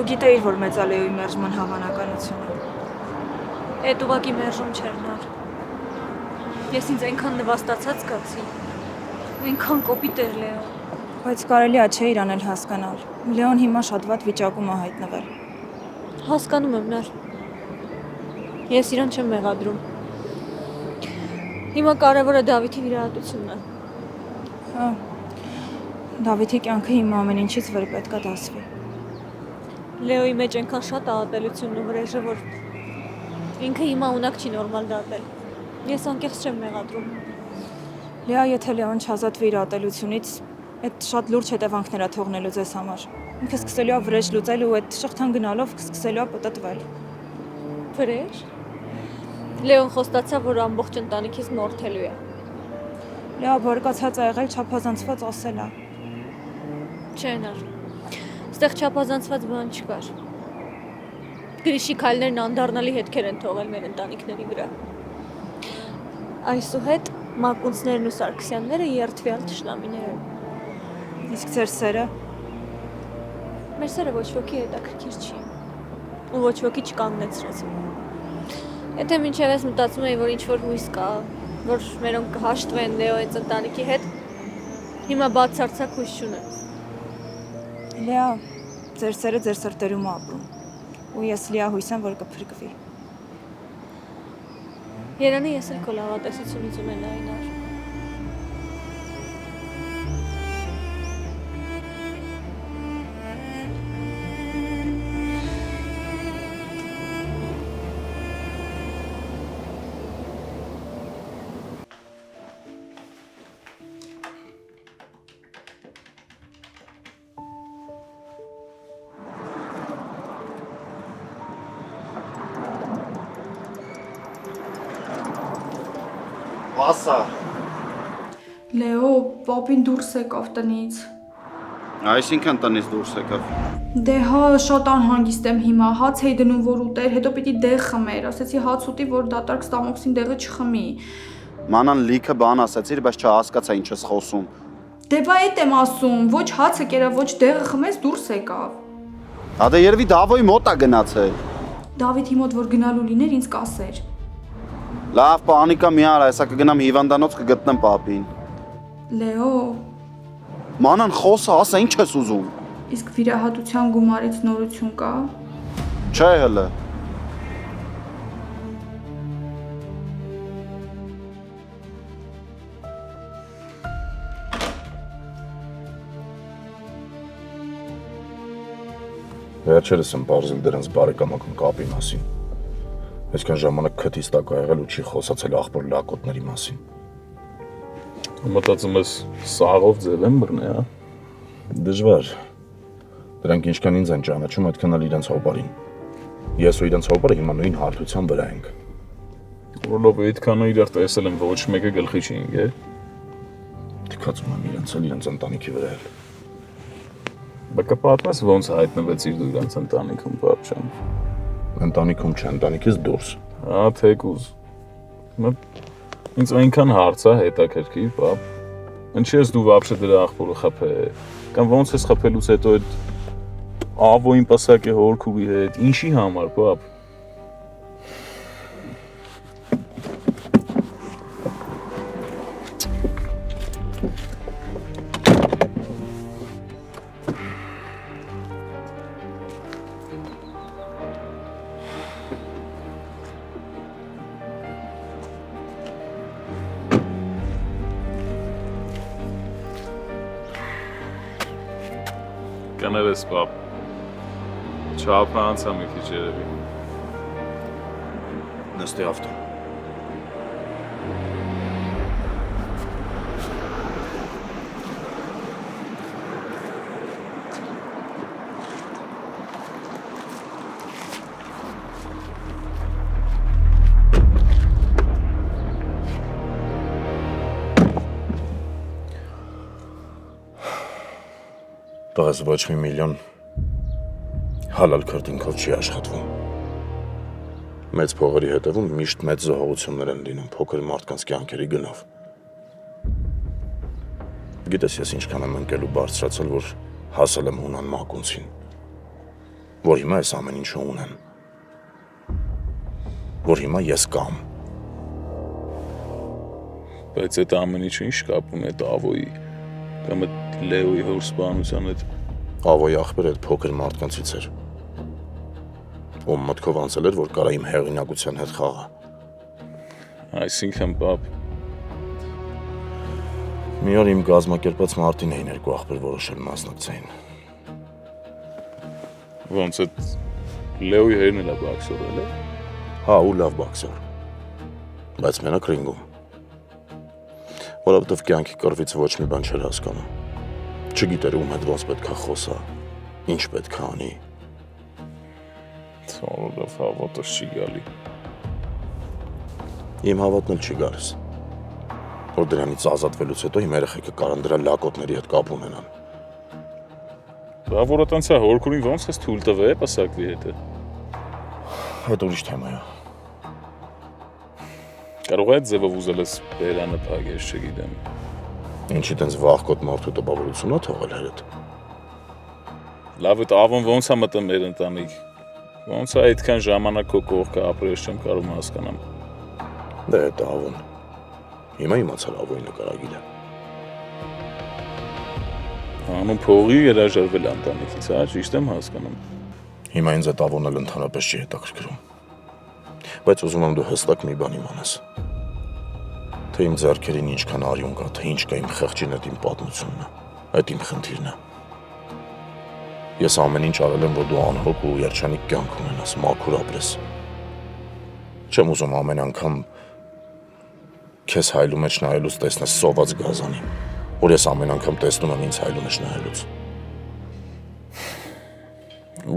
Դու գիտեիր, որ մեծալեոյի մերժման հավանականությունը։ Էդ ուղակի մերժում չէր նար։ Ես ինձ այնքան նվաստացած կացի, այնքան կոպիտ էր Լեոն։ Բայց կարելի է չէ իրան էլ հասկանալ։ Լեոն հիմա շատ վատ վիճակում է հայտնվել։ Հասկանում եմ նար։ Ես իրան չեմ մեղադրում։ Հիմա կարևորը Դավիթի վիրահատությունն է։ Հա։ Դավիթի կյանքը հիմա ամեն ինչից վեր պետք է դասվի։ Լեոյի մեջ այնքան շատ աղատելությունն ու վրեժը, որ ինքը հիմա ունակ չի նորմալ դատել։ Ես անկեղծ չեմ մեղադրում։ Լեա, եթե Լեոն չազատվի իր ատելությունից, այդ շատ լուրջ հետևանքներ է թողնելու ձեզ համար։ Ինքը սկսելու է վրեժ լուծել ու այդ շղթան գնալով սկսելու է պտտվել։ Վրեժ։ Լեոն խոստացավ, որ ամբողջ ընտանիքից մորթելու է։ Լեա բարկացած ա եղել, չափազանցված ասել է։ Չէ նար։ Ստեղ չափազանցված բան չկար։ Գրիշի քայլներն անդառնալի հետքեր են թողել մեր ընտանիքների վրա։ Այսուհետ Մակունցներն ու Սարգսյանները երդվյալ թշնամիներ են։ Իսկ ձեր սերը։ Մեր սերը ոչ ոքի հետաքրքիր չի։ Ու ոչ ոքի չկանգնեցրեց։ Եթե մինչև ես մտածում էի, որ ինչ-որ հույս կա, որ մերոնք կհաշտվեն Լեոյից ընտանիքի հետ, հիմա բացարձակ հույս չունեմ։ Լեա, ձեր սերը ձեր սրտերում է ապրում։ Ու ես լիահույս եմ, որ կփրկվի։ Երանի ես էլ քո լավատեսությունից ունենայի նար։ Ասա։ Լեո, պապին դուրս եկավ տնից։ Այսինքն տնից դուրս եկավ։ Դե հա, շատ անհանգիստ եմ հիմա, հաց էի դնում, որ ուտեր, հետո պիտի դեղ խմեր, ասեցի հաց ուտի, որ դատարկ ստամոքսին դեղը չխմի։ Մանան լիքը բան ասացիր, բայց չհասկացա ինչ ես խոսում։ Դե բա էդ եմ ասում, ոչ հացը կերա, ոչ դեղը խմես դուրս եկավ։ Հա դե երևի Դավոյի մոտ է գնացել։ Դավիթի մոտ որ գնալու լիներ ինձ կասեր։ Լավ, պանիկա մի արա, հեսա կգնամ հիվանդանոց կգտնեմ պապին։ Լեո, Մանան խոսա, ասա ինչ ես ուզում։ իսկ վիրահատության գումարից նորություն կա։ Չէ հələ։ Վերջերս եմ բարձել դրանց բարեկամական կապի մասին։ Այսքան ժամանակ քթից տակ ա եղել ու չի խոսացել աղբոր լակոտների մասին։ Մտածում ես սաղով ձև եմ բռնե, հա։ Դժվար։ Դրանք ինչքան ինձ են ճանաչում, այդքան էլ իրենց հոբարին։ Ես ու իրենց հոբարը հիմա նույն հարթության վրա ենք։ Որովհետև այդքանը իրար տեսել եմ, ոչ մեկը գլխի չի ինգ է։ Թքացում եմ իրենց էլ իրենց ընտանիքի վրա էլ։ Բակա պատմես ոնց հայտնվեցիր դու իրենց ընտանիքում, պապ ջան։ Ընտանիքում չէ, ընտանիքից դուրս։ Հա, թեկուզ։ Ինձ այնքան հարց է հետաքրքիր, պապ։ Ինչի՞ ես դու вообще դրա աղբորը խփե։ Կամ ոնց ես խփելուց հետո այդ ավոյին պասակ է հորքուի հետ, ինչի համար, պապ։ Կներես, պապ, չապը անցա մի քիչ երևի։ Նստի ավտո։ Տղաս ոչ մի միլիոն հալալ քրտինքով չի աշխատվում։ Մեծ փողերի հետևում միշտ մեծ զոհողություններ են լինում փոքր մարդկանց կյանքերի գնով։ Գիտես ես ինչքան եմ ընկել ու բարձրացել, որ հասել եմ Հունան Մակունցին։ որ հիմա ես ամեն ինչը ունեմ։ Որ հիմա ես կամ։ Բայց այդ ամեն ինչը ինչ կապ ունի այդ Ավոյի կամ այդ Լեոյի հոր սպանության հետ։ Ավոյի աղբերը այդ փոքր մարդկանցից էր։ Ում մտքով անցել էր, որ կարա իմ հեղինակության հետ խաղա։ Այսինքն, պապ, Մի օր իմ գազམ་ակերպած մարդին էին երկու աղբեր որոշել մասնակցեին։ ոնց այդ Լեոյի հերն էլ է բաքսոր էլ է։ Հա, ու լավ բաքսեր։ Բայց մենակ ռինգում։ Որովհետև կյանքի կռվից ոչ մի բան չէր հասկանում։ Չգիտեր ում հետ ոնց պետք է խոսա, ինչ պետք է անի։ Ցավոք, հավատը չի գալի։ Իմ հավատն էլ չի գալիս։ Որ դրանից ազատվելուց հետո իմ երեխեքը կարան դրա լակոտների հետ կապ ունենան։ Բա որ այտանցա հորքուրին ոնց ես թույլ տվել պասակվի հետը։ Այդ ուրիշ թեմա է։ Կարող է այդ ձևով ուզել ես բերանը փագես, չգիտեմ։ Ինչի տենց վախկոտ մարդու տպավորությունա թողել հերդ։ Լավ է, Ավոն ոնց է մտել մեր ընտանիք։ Ոնց է այդքան ժամանակ քո կողքը ապրես չեմ կարող հասկանամ։ Դե այդ Ավոն։ Հիմա իմացար Ավոյի նկարագիրը։ Անում փողի երաժարվել ընտանիքից, հա, ճիշտ եմ հասկանում։ Հիմա ինձ այդ Ավոնն էլ ընդհանրապես չի հետաքրքրում։ Բայց ուզում եմ դու հստակ մի բան իմանաս։ Թե իմ ձեռքերին ինչքան արյուն կա, թե ինչ կա իմ խեղճին այդ իմ պատմությունն է, այդ իմ խնդիրն է։ Ես ամեն ինչ արել եմ, որ դու անհոգ ու երջանիկ կյանք ունենաս, մաքուր ապրես։ Չեմ ուզում ամեն անգամ քեզ հայլու մեջ նայելուց տեսնես սոված գազանի, որ ես ամեն անգամ տեսնում եմ ինձ հայլու մեջ նայելուց։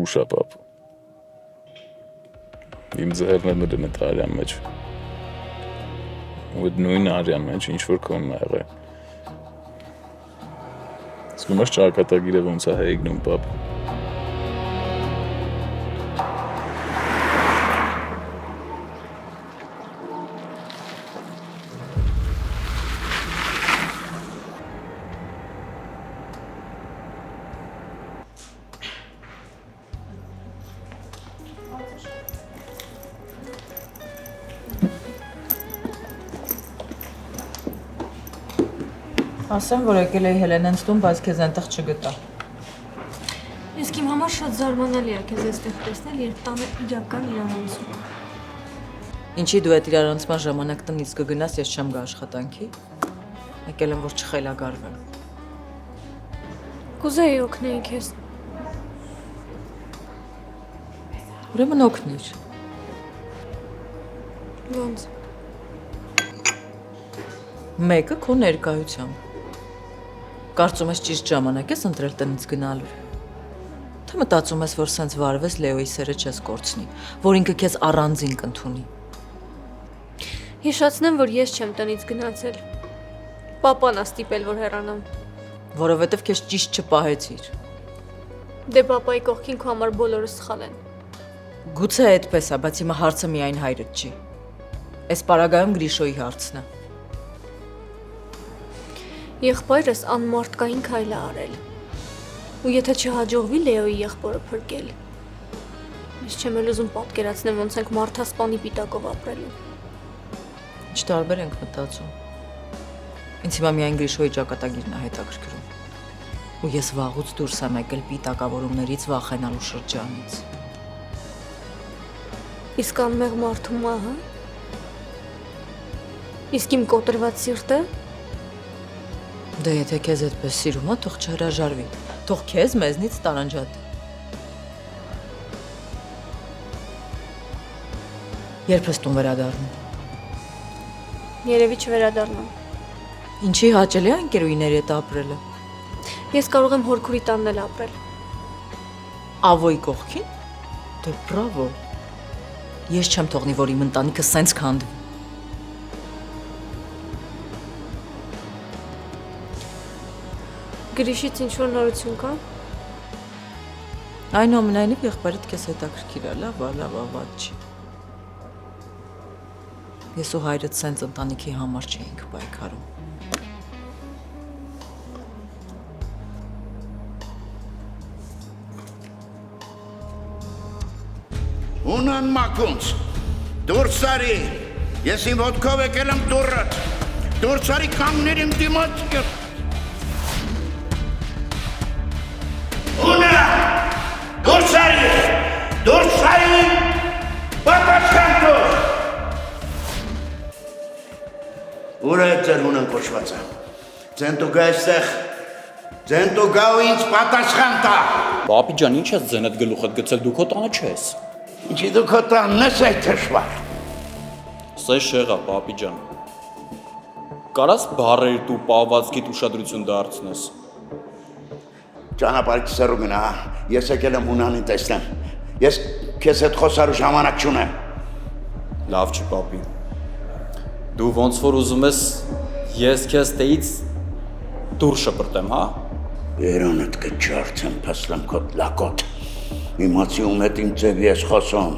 Ուշա, պապ։ Իմ ձեռն էլ մտել այդ արյան մեջ։ Ու այդ նույն արյան մեջ ինչ-որ կոնն է եղել։ Զգում ես ճակատագիրը ոնց է հեգնում, պապ։ Ասեմ, որ եկել էի Հելենենց տուն, բայց քեզ այնտեղ չգտա։ Իսկ իմ համար շատ զարմանալի է քեզ այստեղ տեսնել, երբ տանը իրական իրարանցում է։ Ինչի դու այդ իրարանցման ժամանակ տնից կգնաս, ես չեմ գա աշխատանքի։ Եկել եմ, որ չխելագարվեմ։ Կուզեի օգնել քեզ։ Ուրեմն օգնիր։ Ոնց։ Մեկը քո ներկայությամբ։ Կարծում ես ճիշտ ժամանակ ես ընտրել տնից գնալու։ Թե մտածում ես, որ սենց վարվես Լեոյի սերը չես կորցնի, որ ինքը քեզ առանձին կընդունի։ Հիշացնեմ, որ ես չեմ տնից գնացել։ Պապան ա ստիպել, որ հեռանամ։ Որովհետև քեզ ճիշտ չպահեցիր։ Դե պապայի կողքին քո համար բոլորը սխալ են։ Գուցե այդպես է, բայց հիմա հարցը միայն հայրդ չի։ Այս պարագայում Գրիշոյի հարցն է։ Եղբայրս անմարդկային քայլ է արել։ Ու եթե չհաջողվի Լեոյի եղբորը փրկել, ես չեմ էլ ուզում պատկերացնել ոնց ենք մարդասպանի պիտակով ապրելու։ Ինչ տարբեր ենք մտածում։ Ինձ հիմա միայն Գրիշոյի ճակատագիրն է հետաքրքրում։ Ու ես վաղուց դուրս եմ եկել պիտակավորումներից վախենալու շրջանից։ Իսկ անմեղ մարդու մահը։ Իսկ իմ կոտրված սիրտը։ Դե եթե քեզ այդպես սիրում է, թող չհրաժարվի, թող քեզ մեզնից տարանջատի։ Երբ ես տուն վերադառնում։ Երևի չվերադառնամ։ Ինչի հաճելի է ընկերուհիների հետ ապրելը։ Ես կարող եմ հորքուրի տանն էլ ապրել։ Ավոյի կողքին։ Դե բրավո։ Ես չեմ թողնի, որ իմ ընտանիքը սենց քանդվի։ Գրիշից ինչ-որ նորություն կա։ Այնուամենայնիվ եղբայրդ քեզ հետաքրքիր է, լավ, ված չի։ Ես ու հայրդ սենց ընտանիքի համար չէինք պայքարում։ Հունան մակունց, դուրս արի, ես իմ ոտքով եկել եմ դուրըտ, դուրս արի կանգներ իմ դիմաց Հունան, դուրս արի, պատասխան տուր։ Ուր է ձեր հունան կոչվածը, ձեն տու գա այստեղ, ձեն տու գա ու ինձ պատասխան տա։ Պապի ջան, ինչ ես ձենդ գլուխդ գցել, դու քո տանը չես։ Ինչի դու քո տանն ես այդ թշվար։ Սա շեղա, պապի ջան։ Կարաս բարեր դու պահվածքիդ ուշադրություն դարձնես։ Ճանապարհից սեռու գնա, ես եկել եմ հունանին տեսնեմ։ Ես քեզ հետ խոսալու ժամանակ չունեմ։ Լավ չի, պապի։ Դու ոնց որ ուզում ես, ես քեզ տեից դուր շպրտեմ, հա։ Երոնդ կջարդեմ, փաստեմ քո լակոտ։ Իմացի ում հետ իմ ձևի ես խոսում։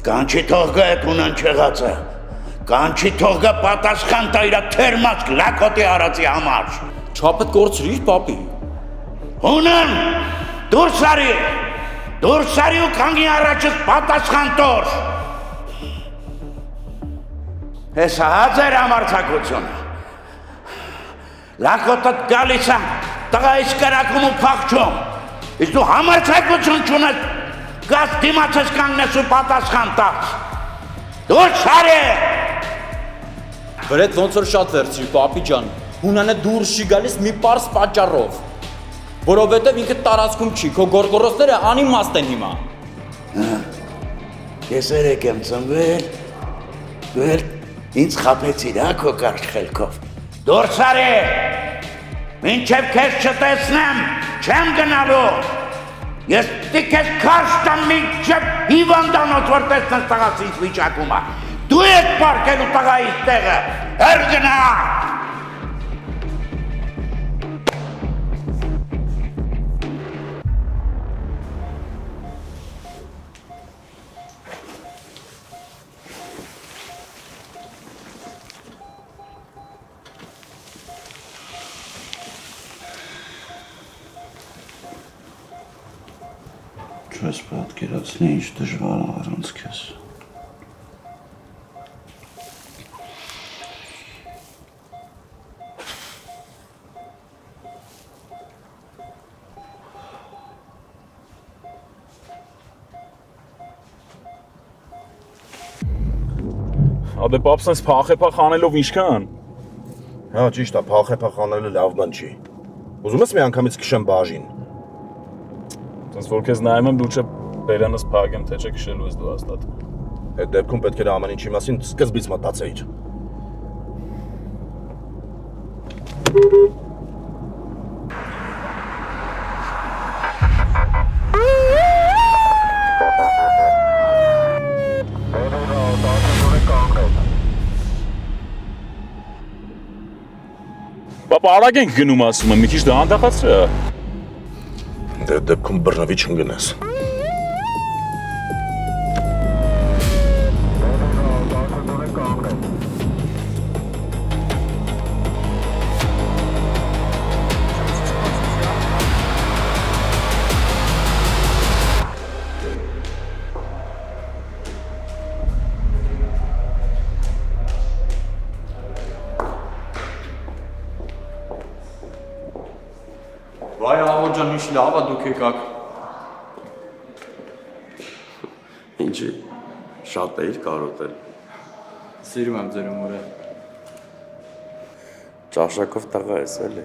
Կանչի թող գա այդ հունան չեղածը։ Կանչի թող գա պատասխան տա իր թերմած լակոտի արածի համար։ Չափդ կորցրիր, պապի։ Հունան, դուրս արի ու կանգի առաջս պատասխան տոր։ Հեսա հազեր համարձակությունը։ Լակոտըտ գալիս եմ, տղա իս կրակում ու պաղջում։ Իս դու համարձակություն չունես, գազ դիմացես կանգնես ու պատասխան տաս։ Դուրս արի։ Վրետ ոնց որ շատ վերցրի, պապի ջան, հունանը դուրս չի գալիս մի պարզ պատճառով, որովհետև ինքը տարածքում չի, քո գորգորոսները անիմաստ են հիմա։ Ես երեք եմ ծնվել, դու էլ ինձ խապեցիր, քո կարճ խելքով։ Դուրս արի, մինչև քեզ չտեսնեմ, չեմ գնալու։ Ես պիտի քեզ քարշ տամ մինչև հիվանդանոց որ տեսնես տղաս ինձ վիճակում է։ Դու ես պարկելու տղայիս տեղը, հեր գնա։ Չես պատկերացնի ինչ դժվար է առանց քեզ։ Ադե պապ սենց փախեպա խանելով ինչքան։ Հա, ճիշտ է, փախեպա խանելը լավ բան չի։ Ուզում ես մի անգամից քշեմ բաժին։ Սենց որ քեզ նայում եմ, դու չէ բերանս փագեմ, թե չէ քշելու ես դու հաստատ։ Այդ դեպքում պետք է ամեն ինչի մասին սկզբից մտածեիր։ Պապա արագ ենք գնում ասում եմ, մի քիչ դա անդախացրա։ Դե դեպքում բռնվի չընկնես։ Վայ աղո ջան, ինչ լավ է դուք եկաք։ Ինչի, շատ էիր կարոտել։ Սիրում եմ ձեր հումորը։ Ճաշակով տղա ես էլի։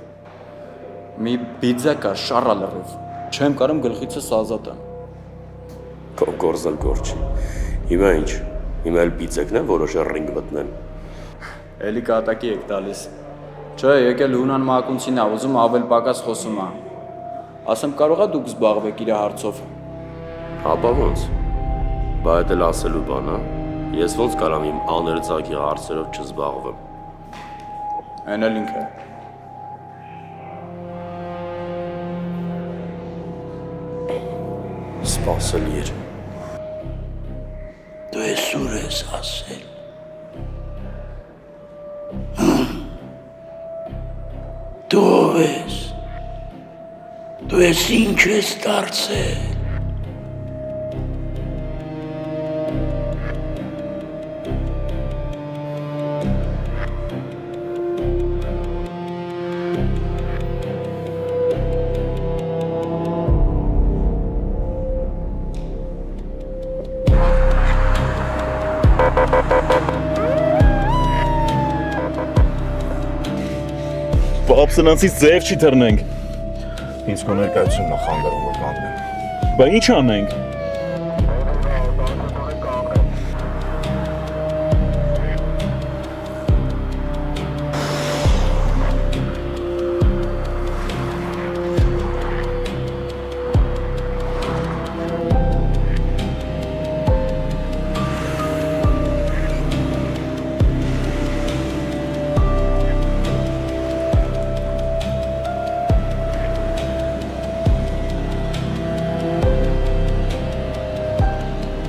Մի բիձա կա շառա լրիվ։ Չեմ կարում գլխիցս ազատեմ։ Քո գործել գործ չի։ Հիմա ինչ, հիմա էլ բիձեկն են որոշը ռինգ մտնեն։ Էլի կատակի եք տալիս։ Չէ, եկել հունան մակունցին է, ուզում ավել պակաս խոսում է։ Ասեմ կարող է դուք զբաղվեք իր հարցով։ Հապա ոնց։ Բա այդ էլ ասելու բան է։ Ես ոնց կարամ իմ աներձակի հարցերով չզբաղվեմ։ Այն էլ ինքը։ Սպասելի էր։ Դու ես ուր ես ասել։ Դու ով ես։ Դու ես ինչ ես դարձել։ Պապ սրանցից ձև չի թռնենք։ Ինձ քո ներկայությունն նախանգարում որ կանգնեմ։ Բա ինչ անենք։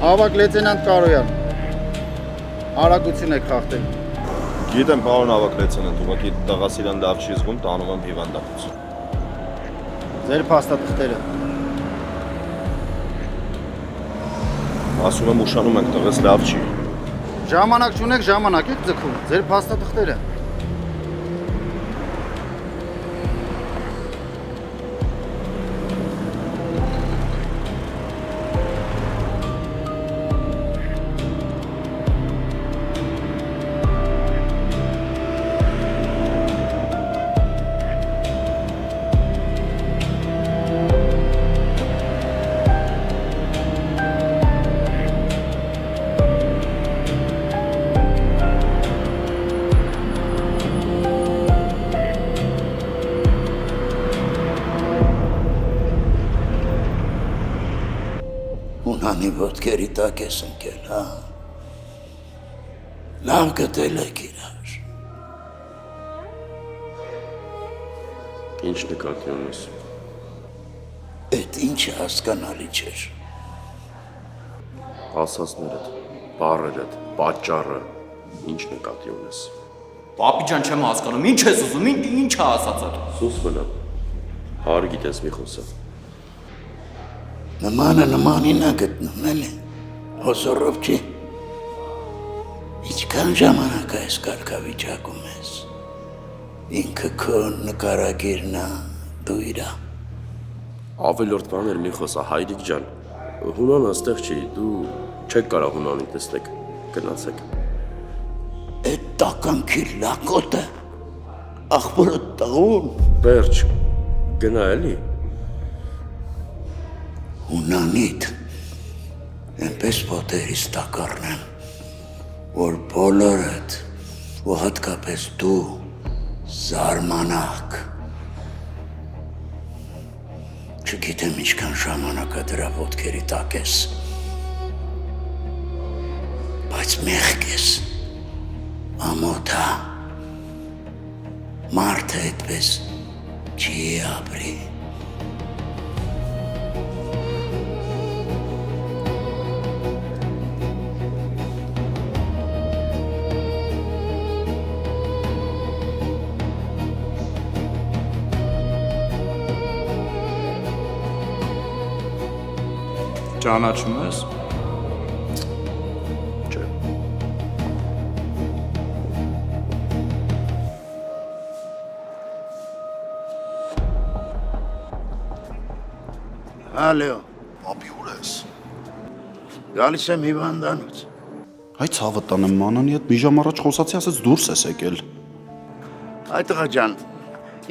Ավակ լեյտենանտ Կարոյան, արագություն եք խախտել։ Գիտեմ, պարոն ավակ լեյտենանտ, ուղղակի տղասիրան լավ չի զգում, տանում եմ հիվանդանոց։ Ձեր փաստաթղթերը։ Ասում եմ ուշանում ենք, տղես լավ չի։ Ժամանակ չունեք, ժամանակ եք ձգում, ձեր փաստաթղթերը։ Ունանի ոտքերի տակ ես ընկել, հա։ Լավ գտել եք իրար։ Ինչ նկատի ունես։ Էդ ինչը հասկանալի չէր։ Ասածներդ, բառերդ, պատճառը, ինչ նկատի ունես։ Պապի ջան, չեմ հասկանում, ինչ ես ուզում, ինչ է ասածդ։ Սուս մնա։ Հարի գիտես մի խոսը։ Նմանը նմանին է գտնում, էլի, հոսորով չի։ Ինչքան ժամանակ այս կարգավիճակում ես։ Ինքը քո նկարագիրն է, դու իրա։ Ավելորդ բաներ մի խոսա, հայրիկ ջան։ Հունանը այստեղ չի, դու չեք կարող Հունանին տեսնեք, գնացեք։ Էդ տականքի լակոտը, աղբորը տաղուն։ Վերջ, գնա էլի։ Հունանիդ, ենպես պոտերիս տակարնեմ, որ բոլորդ, ու հատկապես դու, զարմանակ։ Չգիտեմ ինչքան ժամանակա դրա ոտքերի տակ ես, բայց մեղք ես, ամոթա, մարդը այդպես չի ապրի։ Ճանաչում ես։ Չէ։ Ալո, Պապի ուր ես։ գալիս եմ հիվանդանոց։ Հայ ցավը տանեմ մանանի հետ մի ժամ առաջ խոսացի, ասեց դուրս ես եկել։ Այդ տղա ջան,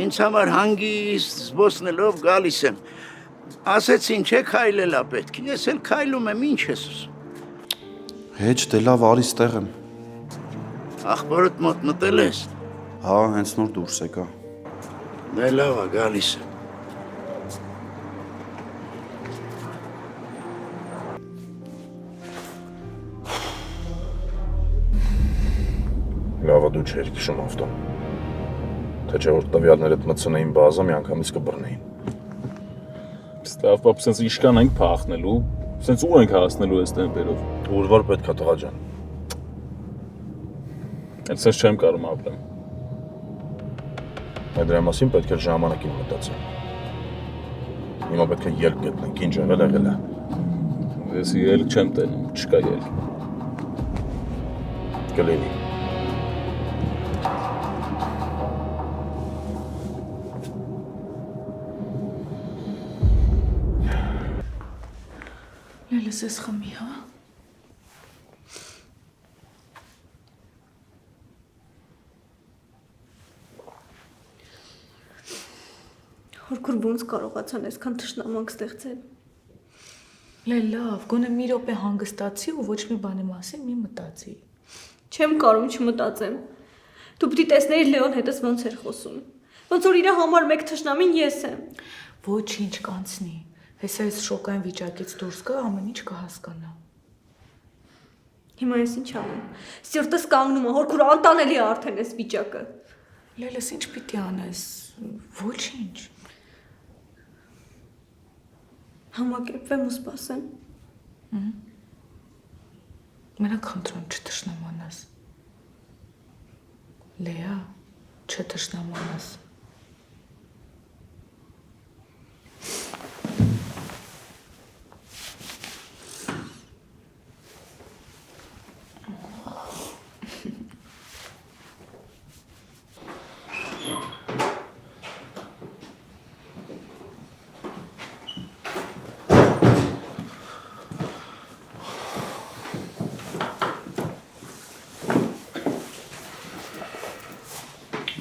ինձ համար հանգիստ զբոսնելով գալիս եմ։ Ասեցին չէ քայլելա պետք, ես էլ քայլում եմ, ինչ ես ուզում։ Հեչ դե լավ արի ստեղ եմ։ Աղբորդ մոտ մտել ես։ Հա, հենց նոր դուրս եկա։ Դե լավ է, գալիս եմ։ Լավա դու չեր քշում ավտոն։ Թե չէ որ տվյալներդ մտցնեին բազա, մի անգամից կբռնեին։ Ստավ պապ, սենց իշքան ենք փախնելու, սենց ուր ենք հասնելու այս տեմպերով։ Ուր որ պետքա տղա ջան։ Էլ սենց չեմ կարում ապրեմ։ Այդ դրա մասին պետք է ժամանակին մտածել։ Հիմա պետք է ելք գտնենք, ինչ եղել է։ Ես ելք չեմ տենում, չկա ելք։ Կլինի։ Լելս ես խմի, հա։ Հորքուր ոնց կարողացան այսքան թշնամանք ստեղծել։ Լավ, գոնե մի րոպե հանգստացի ու ոչ մի բանի մասին մի մտածի։ Չեմ կարող չմտածեմ։ Դու պիտի տեսնեիր Լեոն հետս ոնց էր խոսում։ Ոնց որ իր համար մեկ թշնամին ես եմ։ Ոչինչ կանցնի։ Հեսա այս շոկային վիճակից դուրս գա, ամեն ինչ կհասկանա։ Հիմա ես ինչ անեմ։ Սիրտս կանգնում է, հորքուր անտանելի է արդեն այս վիճակը։ Լելես ինչ պիտի անես։ Ոչինչ։ Համակերպվեմ ու սպասեմ։ Մենակ խնդրում չթշնամանաս։ Լեա, չթշնամանաս։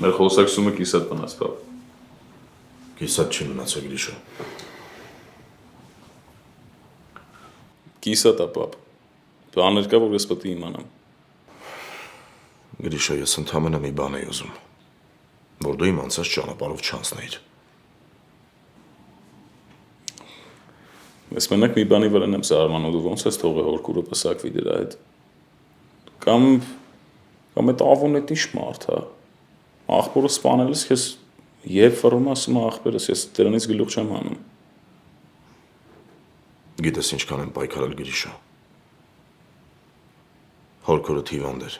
Մեր խոսակցումը կիսատ մնաց, պապ։ Կիսատ չի մնացել Գրիշա։ Կիսատ է, պապ։ Բաներ կա, որ ես պետք է իմանամ։ Գրիշա, ես ընդամենը մի բան եի ուզում, որ դու իմ անցած ճանապարհով չանցնեիր։ Ես մենակ մի բանի վրա եմ զարմանում, դու ոնց ես թողել հորքուրը պսակվի դրա հետ։ Կամ այդ ավոնետ ինչ մարդ է։ Աղբորը սպանելիս ես երբ վռում ասում աղբերս, ես դրանից գլուխ չեմ հանում։ Գիտես ինչքան եմ պայքարել Գրիշա։ Հորքորը հիվանդ էր։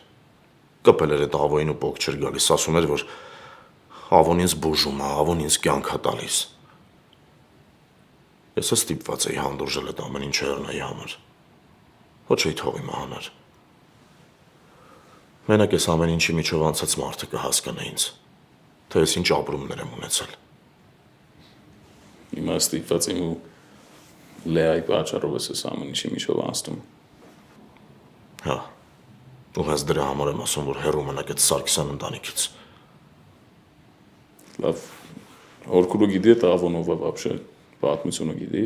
Կպել էր այդ ավոյին ու պոկ չէր գալիս, ասում էր, որ ավոն ինձ բուժում է, ավոն ինձ կյանք է տալիս։ Ես ստիպված էի հանդուրժել այդ ամեն ինչ Էռնայի համար։ Ոչ էի թողի մահանար։ Մենակ ես ամեն ինչի միջով անցած մարդը կհասկանա ինձ, թե ես ինչ ապրումներ եմ ունեցել։ Հիմա ստիպված եմ ու Լեայի պատճառով ես ամեն ինչի միջով անցնում։ Հա, ու հենց դրա համար եմ ասում, որ հեռու մնաք այդ Սարգսյան ընտանիքից։ Լավ, հորքուրը գիտի այդ ավոնովը վաբշե, պատմությունը գիտի։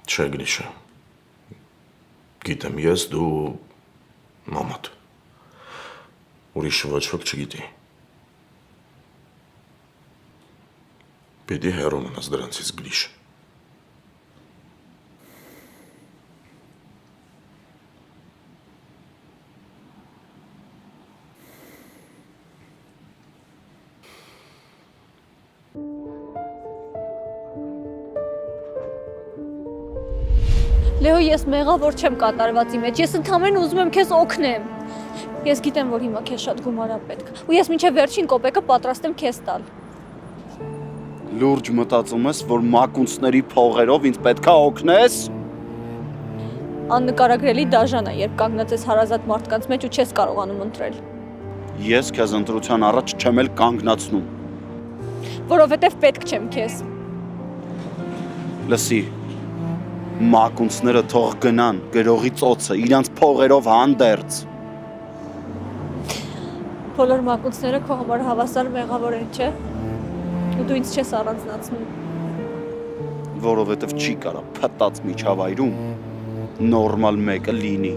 Չէ, Գրիշա։ Գիտեմ ես, դու, մամատ։ Ուրիշ ոչ ոք չգիտի։ Պիտի հեռու մնաս դրանցից Գրիշ։ Լեո, ես մեղավոր չեմ կատարվածի մեջ, ես ընդամենը ուզում եմ քեզ օգնեմ։ Ես գիտեմ, որ հիմա քեզ շատ գումար է պետք, ու ես մինչև վերջին կոպեկը պատրաստ եմ քեզ տալ։ Լուրջ մտածում ես, որ մակունցների փողերով ինձ պետք է օգնես։ Աննկարագրելի դաժան է, երբ կանգնած ես հարազատ մարդկանց մեջ ու չես կարողանում ընտրել։ Ես քեզ ընտրության առաջ չեմ էլ կանգնացնում։ Որովհետև պետք չեմ քեզ։ Լսի, մակունցները թող գնան, գրողի ծոցը, իրանց փողերով հանդերձ։ Բոլոր մակունցները քո համար հավասար մեղավոր են, չէ՞։ Ու դու ինձ չես առանձնացնում։ Որովհետև չի կարա փտած միջավայրում նորմալ մեկը լինի։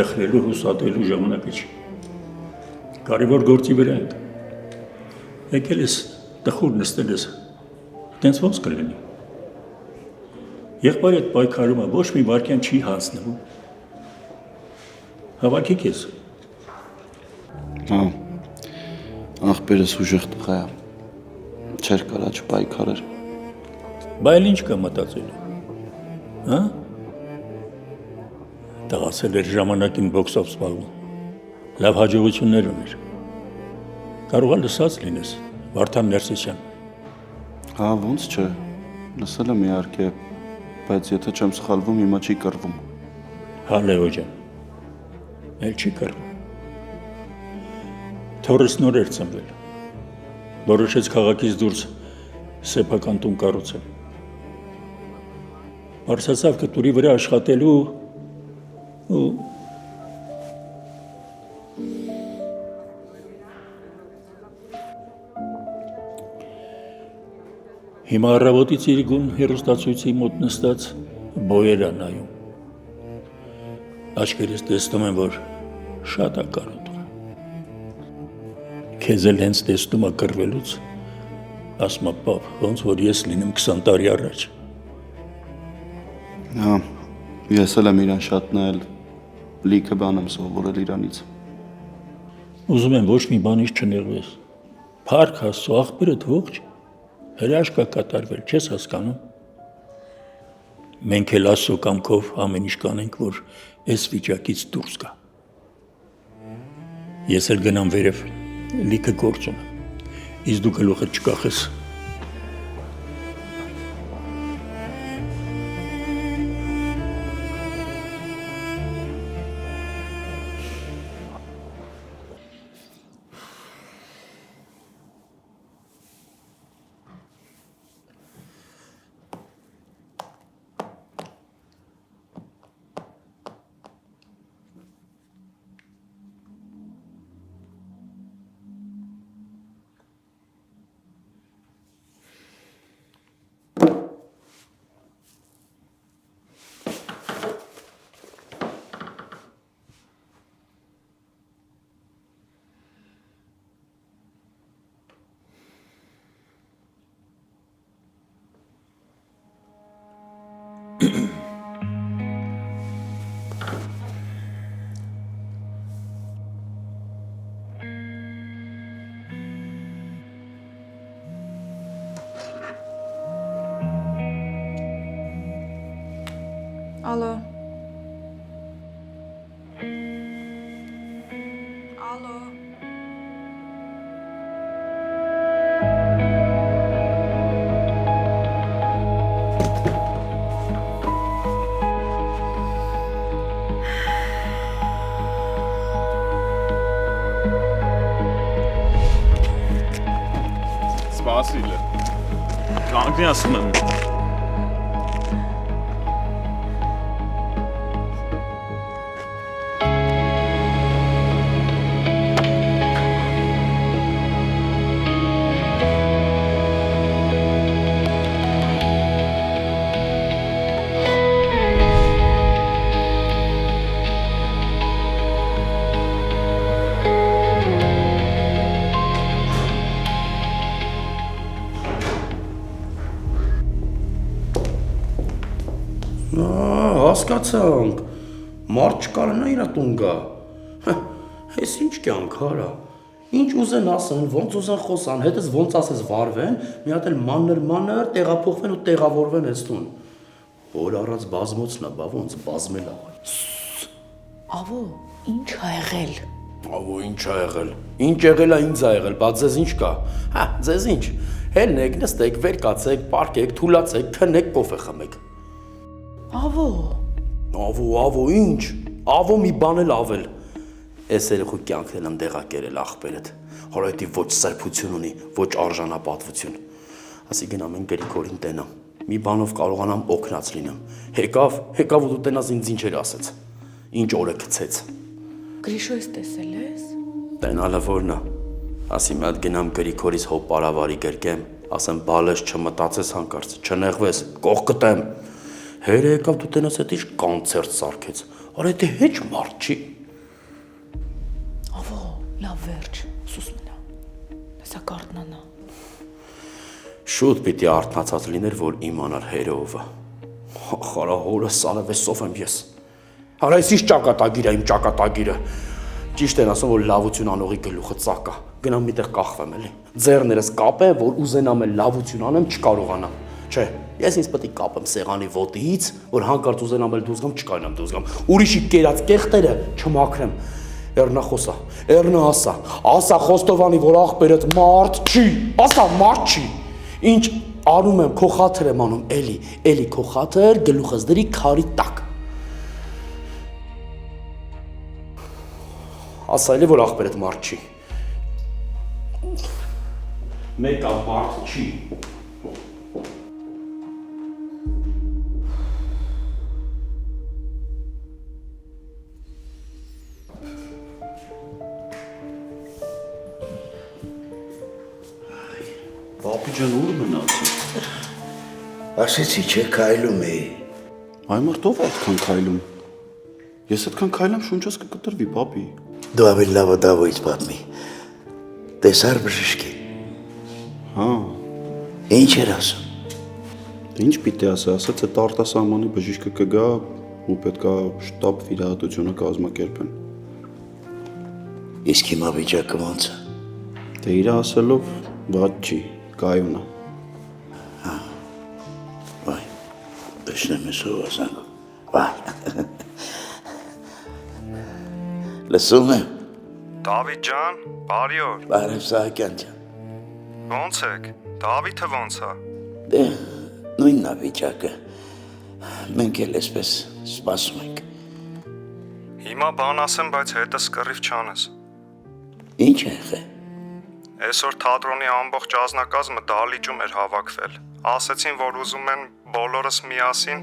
Տխրելու հուսատելու ժամանակը չի։ Կարևոր գործի վրա ենք։ Եկել ես տխուր նստել ես, տենց ոնց կլինի։ Եղբայր այդ պայքարումը ոչ մի վարքյան չի հանձնվում։ Հավաքեք ես։ Հա, աղբերս ուժեղ տղա է, չեր կարա չպայքարեր։ Բա էլ ինչ կա մտածելու, հա? Տղասել էր ժամանակին բոքսով սպաղվում, լավ հաջողություններ ուներ։ Կարող է լսած լինես, Վարդան Ներսիսյան, Հա, ոնց չէ։ Լսել եմ իհարկե, բայց եթե չեմ սխալվում, հիմա չի կռվում։ Հա, Լեո ջան։ Էլ չի կռվում։ Թորս նոր էր ծնվել։ Որոշեց քաղաքից դուրս սեփական տուն կառուցել։ Արսացավ կտուրի վրա աշխատելու ու հիմա առավոտից իր գուն հեռուստացույցի մոտ նստած բոյեր է նայում։ Աչքերս տեսնում եմ, որ շատ է կարոտում։ Քեզ էլ հենց տեսնում է կռվելուց, ասում է պապ, ոնց որ ես լինեմ 20 տարի առաջ։ Հա, ես էլ եմ իրան շատ նայել, լիքը բան եմ սովորել իրանից։ Ուզում եմ ոչ մի բանից չնեղվես։ Փառք Աստծո, աղբերդ ողջ, հրաշք կա կատարվել, չես հասկանում։ Մենք էլ Աստծո կամքով ամեն ինչ կանենք, որ այս վիճակից դուրս գա։ Ես էլ գնամ վերև, լիքը գործ ունեմ, իսկ դու գլուխը չկախես։ Ալո։ Ալո։ Սպասիլ է։ Կանգնի ասում եմ։ Հասկացանք, մարդ չկարենա իրա տուն գա, ես ինչ կյանք հարա, ինչ ուզեն ասեն, ոնց ուզեն խոսան, հետս ոնց ասես վարվեն, մի հատ էլ մանր տեղափոխվեն ու տեղավորվեն ես տուն, որ առած բազմոցն է, բա ոնց բազմել աղա։ Ավո, ինչ ա եղել։ Ավո, ինչ ա եղել, ինչ եղել ա ինձ ա եղել, բա ձեզ ինչ կա, հա, ձեզ ինչ, հելնեք, նստեք, վեր կացեք, պարկեք, թուլացեք, քնեք, կոֆե խմեք։ Ավո։ Ավո, ինչ, ավո մի բան էլ ավել, ես երեխու կյանքն եմ դեղակերել աղբերդ, հորայտի ոչ սրբություն ունի, ոչ արժանապատվություն, ասի գնամ են Գրիգորին տենամ, մի բանով կարողանամ օգնած լինեմ, հեկավ ու դու տենաս ինձ ինչ էր ասեց, ինչ օրը գցեց։ Գրիշոյս տեսել ես։ Տենալը որն է, ասի մի հատ գնամ Գրիգորից հոբ պարավարի գրկեմ, ասեմ բալես չմտածես հանկարծ, չնեղվես, կող կտեմ, հերը եկավ դու տենաս հետ ինչ կոնցերտ սարքեց, արա դե հեչ մարդ չի։ Ավո, լավ վերջ, սուս մնա, հեսա կարտնանա։ Շուտ պիտի արթնացած լիներ, որ իմանար հերը ովը։ Խարա հորը սարավեսով եմ ես։ Արա ես ինչ ճակատագիր է իմ ճակատագիրը։ Ճիշտ են ասում, որ լավություն անողի գլուխը ծակա, գնամ միտեղ կախվեմ էլի։ Ձեռներս կապեմ, որ ուզենամ էլ լավություն անեմ, չկարողանամ։ Չէ, ես ինձ պետք է կապեմ սեղանի ոտից, որ հանկարծ ուզենամ էլ դուրս գամ, չկարողանամ դուրս գամ։ Ուրիշի կերած կեղտերը չմաքրեմ։ Էրնա խոսա, էրնա ասա Խոստովանի, որ աղբերդ մարդ չի, ասա մարդ չի։ Ինչ անում եմ, քո խաթր եմ անում, էլի քո խաթր գլուխս դրի քարի տակ։ Ասա էլի որ ախպերդ մարդ չի։ Մեկ մարդ չի։ Պապի ջան, ուր մնացի։ Ասեցի չէ քայլում էի։ Այ մարդով այդքան քայլում։ Ես այդքան քայլեմ շունչս կկտրվի, պապի։ Դու ավելի լավ դավոից պատմի։ Տեսար բժշկի։ Հա։ Ինչ էր ասում։ Ինչ պիտի ասա, ասաց այդ արտասահմանի բժիշկը կգա ու պետքա շտաբ վիրահատությունը կազմակերպեն։ Իսկ հիմա վիճակը ո՞նց է։ Դե իր ասելով վատ չի, կայուն է։ Հա։ Վայ։ Տեսնեմ ես ով ասանք։ Վայ։ Լսում եմ։ Դավիթ ջան, բարի օր։ Բարև Սահակյան ջան։ Ոնց եք։ Դավիթը ոնց է։ Դե նույնն է վիճակը։ Մենք էլ էսպես սպասում ենք։ Հիմա բան ասեմ, բայց հետս կռիվ չանես։ Ինչ է եղել։ Այսօր թատրոնի ամբողջ ազնագազմը դահլիճում էր հավաքվել։ Ասեցին, որ ուզում են բոլորս միասին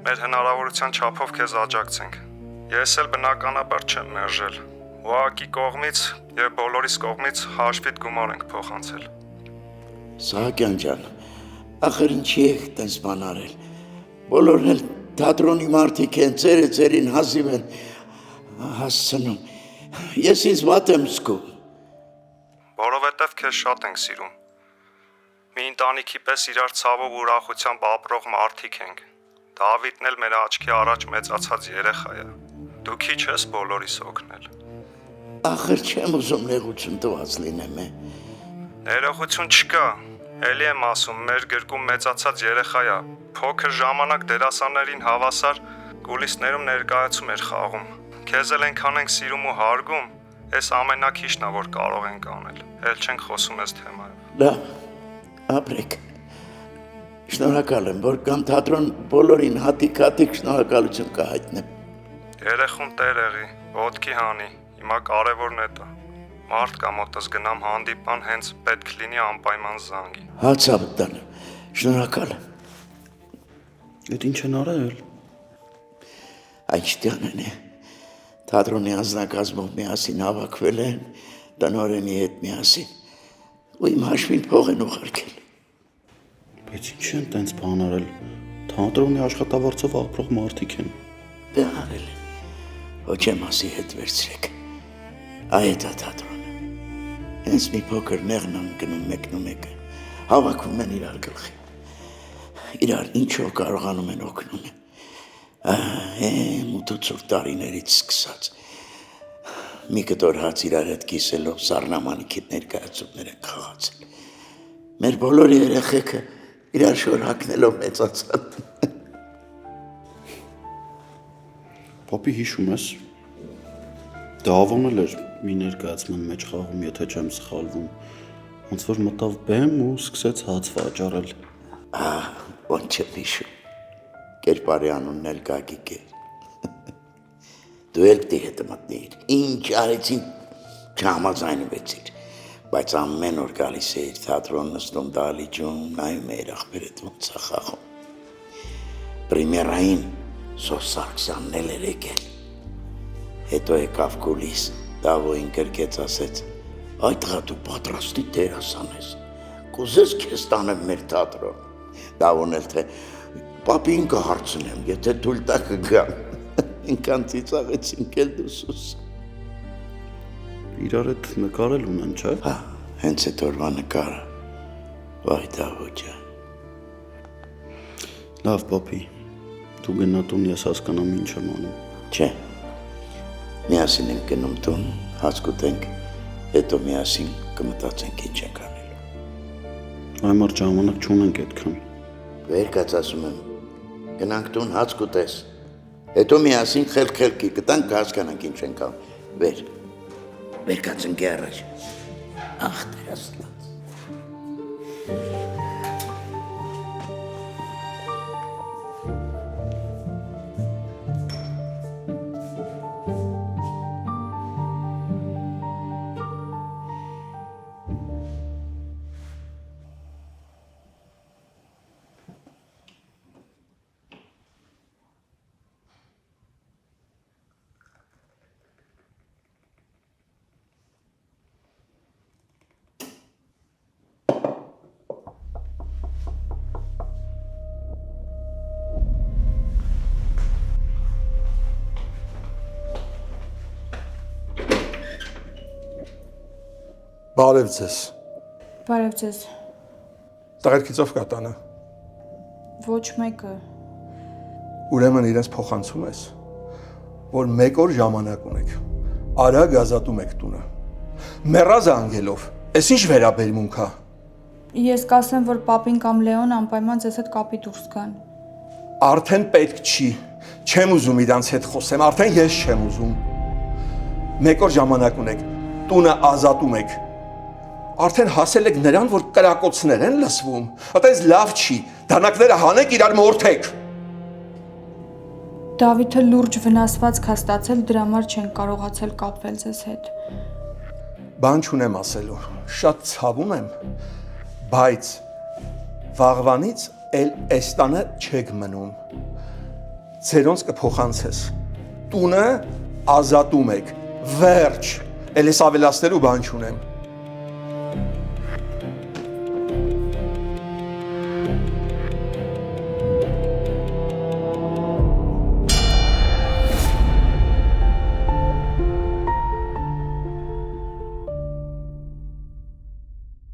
մեր հնարավորության չափով քեզ աջակցենք։ Ես էլ բնականաբար չեմ մերժել։ Ուղղակի կողմից եւ բոլորիս կողմից հաշվիտ գումար ենք փոխանցել։ Սահակյան ջան, ախր ինչի եք տենց բան արել։ Բոլորն էլ թատրոնի մարդիկ են, ծերին հազիվ են հասցնում։ Ես ինձ վատ եմ զգում։ Որովհետև քեզ շատ ենք սիրում։ Մի ընտանիքի պես իրար ցավով ու ուրախությամբ ապրող մարդիկ ենք։ Դավիթն էլ մեր աչքի առաջ մեծացած երեխա է։ Դու քիչ ես բոլորիս օգնել։ Ախր չեմ ուզում նեղություն տված լինեմ։ Ներողություն չկա։ Էլի եմ ասում, մեր գրկում մեծացած երեխա է։ Փոքր ժամանակ դերասաններին հավասար կուլիսներում ներկայացում էր խաղում։ Քեզ էլ այնքան ենք սիրում ու հարգում, այս ամենակիչն է, որ կարող ենք անել։ Էլ չենք խոսում այս թեմայով։ Լավ, ապրեք։ Շնորհակալ եմ, որ կամ թատրոն բոլորին հատիկ շնորհակալություն կհայտնեմ։ Երեխուն տեր եղի, ոտքի հանի, հիմա կարևորն է դա։ Մարդ կա մոտս գնամ հանդիպան, հենց պետք լինի անպայման զանգի։ Հացավը տանը, շնորհակալ եմ։ Էդ ինչ են արել։ Այստեղն է, թատրոնի անձնակազմով միասին հավաքվել են, տնօրենի հետ միասին, ու իմ հաշվին փող են ուղարկել։ Բայց ինչ են տենց բան արել, թատրոնի աշխատավարձով ապրող մարդիկ են։ Դե արել են, ոչեմասի հետ վերցրեք, այդ է թատրոնը, հենց մի փոքր նեղն անգնում մեկնում եկը, հավաքվում են իրար գլխի, իրար ինչով կարողանում են օգնում են, մութուցուր տարիներից սկսած, մի կտոր հաց իրար հետ կիսելով սառնամանիքիդ ներկայացումներ են խաղացել, մեր բոլոր երեխեքը իրար շոր հակնելով մեծացան։ Պապի հիշում ես, Դավոն էլ էր մի ներկայացման մեջ խաղում, եթե չեմ սխալվում, ոնց որ մտավ բեմ ու սկսեց հաց վաճառել։ Ոնց չեմ հիշում, կերպարի անունն էլ Գագիկ էր։ Դու էլ պիտի հետը մտնեիր, ինչ արեցին չհամաձայնվեցիր, բայց ամեն օր գալիս էիր թատրոն նստում դահլիճում, նայում էիր ախպերդ ոնց է խաղում։ Պրեմիերային Սոս Սարգսյանն էլ էր եկել։ Հետո եկավ կուլիս, Դավոյին կրկեց ասեց, այդ տղա դու պատրաստի դերասան ես, կուզես քեզ տանեմ մեր թատրոն։ Դավոն էլ թե պապին կհարցնեմ, եթե թույլ տա կգամ։ Ինքան ծիծաղեցինք էլ դուսուս։ Իրար հետ նկարել ունեն, չէ՞։ Հա, հենց այդ օրվա նկարը։ Վայ Դավո ջան։ Լավ, պապի, դու գնա տուն, ես հասկանամ ինչ եմ անում։ Չէ, միասին ենք գնում տուն, հաց կուտենք, հետո միասին կմտածենք ինչ ենք անելու։ Այ մարդ ժամանակ չունենք այդքան։ Վեր կաց ասում եմ, գնանք տուն, հաց կուտես, հետո միասին խելքի կտանք կհասկանանք ինչ ենք անում։ Վեր կաց ընկի առաջ։ Ախ, Տեր Աստված։ Բարև ձեզ։ Բարև ձեզ։ Տղերքիցով կա տանը։ Ոչ մեկը։ Ուրեմն իրենց փոխանցում ես, որ 1 օր ժամանակ ունեք։ Արագ ազատում եք տունը։ Մեռազը անգելով, այս ինչ վերաբերմունք է։ Ես կասեմ, որ պապին կամ Լեոն անպայման ձեզ հետ կապի դուրս գան։ Արդեն պետք չի։ Չեմ ուզում իրանց հետ խոսեմ, արդեն ես չեմ ուզում։ 1 օր ժամանակ ունեք, տունը ազատում եք։ Արդեն հասել եք նրան, որ կրակոցներ են լսվում։ Այդպես լավ չի։ Դանակները հանեք, իրար մորթեք։ Դավիթը լուրջ վնասվածք է ստացել, դրա համար չեն կարողացել կապվել ձեզ հետ։ Բան չունեմ ասելու, շատ ցավում եմ, բայց վաղվանից էլ այս տանը չեք մնում։ Ձերոնց կփոխանցես։ Տունը ազատում եք։ Վերջ։ Էլ ես ավելացնելու բան չունեմ։